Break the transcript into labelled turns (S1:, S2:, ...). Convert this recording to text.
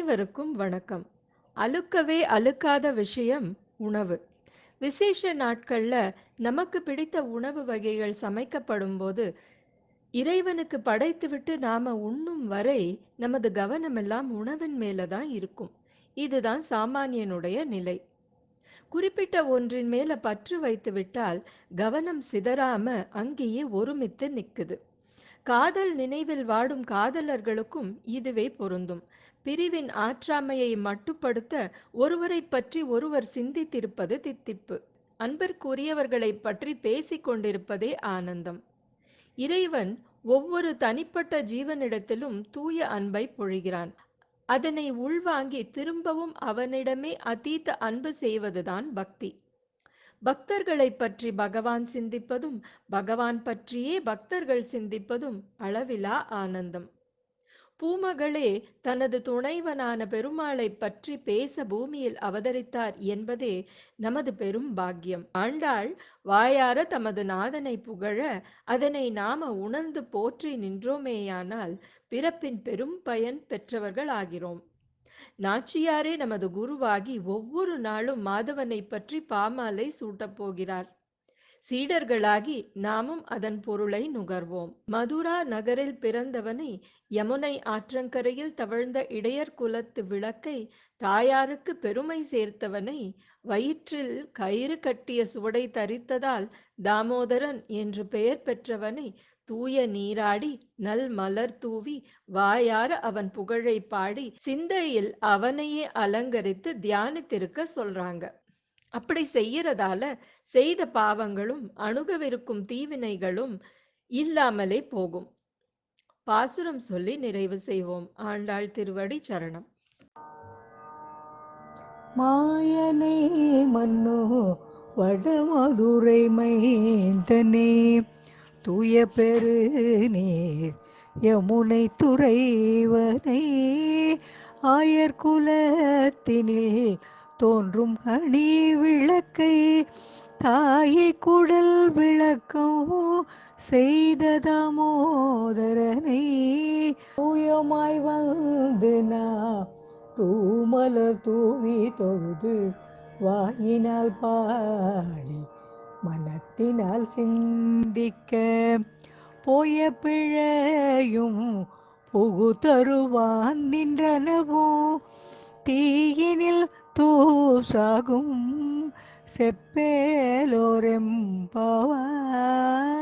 S1: அனைவருக்கும் வணக்கம். அலுக்கவே அலுக்காத விஷயம் உணவு. விசேஷ நாட்கள்ல நமக்கு பிடித்த உணவு வகைகள் சமைக்கப்படும்போது, இறைவனுக்கு படைத்துவிட்டு நாம உண்ணும் வரை நமது கவனமெல்லாம் உணவின் மேல தான் இருக்கும். இதுதான் சாமானியனுடைய நிலை. குறிப்பிட்ட ஒன்றின் மேல பற்று வைத்துவிட்டால் கவனம் சிதறாம அங்கேயே ஒருமித்து நிக்குது. காதல் நினைவில் வாடும் காதலர்களுக்கும் இதுவே பொருந்தும். பிரிவின் ஆற்றாமையை மட்டுப்படுத்த ஒருவரைப் பற்றி ஒருவர் சிந்தித்திருப்பது தித்திப்பு. அன்பிற்குரியவர்களைப் பற்றி பேசிக் கொண்டிருப்பதே ஆனந்தம். இறைவன் ஒவ்வொரு தனிப்பட்ட ஜீவனிடத்திலும் தூய அன்பை பொழிகிறான். அதனை உள்வாங்கி திரும்பவும் அவனிடமே அதீத அன்பு செய்வதுதான் பக்தி. பக்தர்களைப் பற்றி பகவான் சிந்திப்பதும், பகவான் பற்றியே பக்தர்கள் சிந்திப்பதும் அளவிலா ஆனந்தம். பூமகளே தனது துணைவனான பெருமாளைப் பற்றி பேச பூமியில் அவதரித்தார் என்பதே நமது பெரும் பாக்கியம். ஆண்டாள் வாயார தமது நாதனை புகழ, அதனை நாம உணர்ந்து போற்றி நின்றோமேயானால் பிறப்பின் பெரும் பயன் பெற்றவர்கள் ஆகிறோம். நாச்சியாரே நமது குருவாகி ஒவ்வொரு நாளும் மாதவனை பற்றி பாமாலை சூட்டப் போகிறார். சீடர்களாகி நாமும் அதன் பொருளை நுகர்வோம். மதுரா நகரில் பிறந்தவனை, யமுனை ஆற்றங்கரையில் தவழ்ந்த இடையர் குலத்து விளக்கை, தாயாருக்கு பெருமை சேர்த்தவனை, வயிற்றில் கயிறு கட்டிய சுவடை தரித்ததால் தாமோதரன் என்று பெயர் பெற்றவனை, தூய நீராடி நல் மலர் தூவி வாயார அவன் புகழை பாடி சிந்தையில் அவனையே அலங்கரித்து தியானித்திருக்க சொல்றாங்க. அப்படி செய்யறதால செய்த பாவங்களும் அணுகவிருக்கும் தீவினைகளும் இல்லாமலே போகும். பாசுரம் சொல்லி நிறைவு செய்வோம். ஆண்டாள் திருவடி சரணம்.
S2: மாயனை மன்னோ வடமதுரை மைந்தனே, தூய பெரு நீர் யமுனை துறைவனை, ஆயர் குலத்தினில் தோன்றும் அணி விளக்கை, தாயை குடல் விளக்கம் செய்த தாமோதரனை, தூயமாய் வந்து நான் தூமலர் தூவி தொழுது வாயினால் பாடி மனத்தினால் சிந்திக்க, போய பிழையும் புகு தருவான் நின்றனவும், தீயினில் தூசாகும் செப்பேலோரெம்பாவாய்.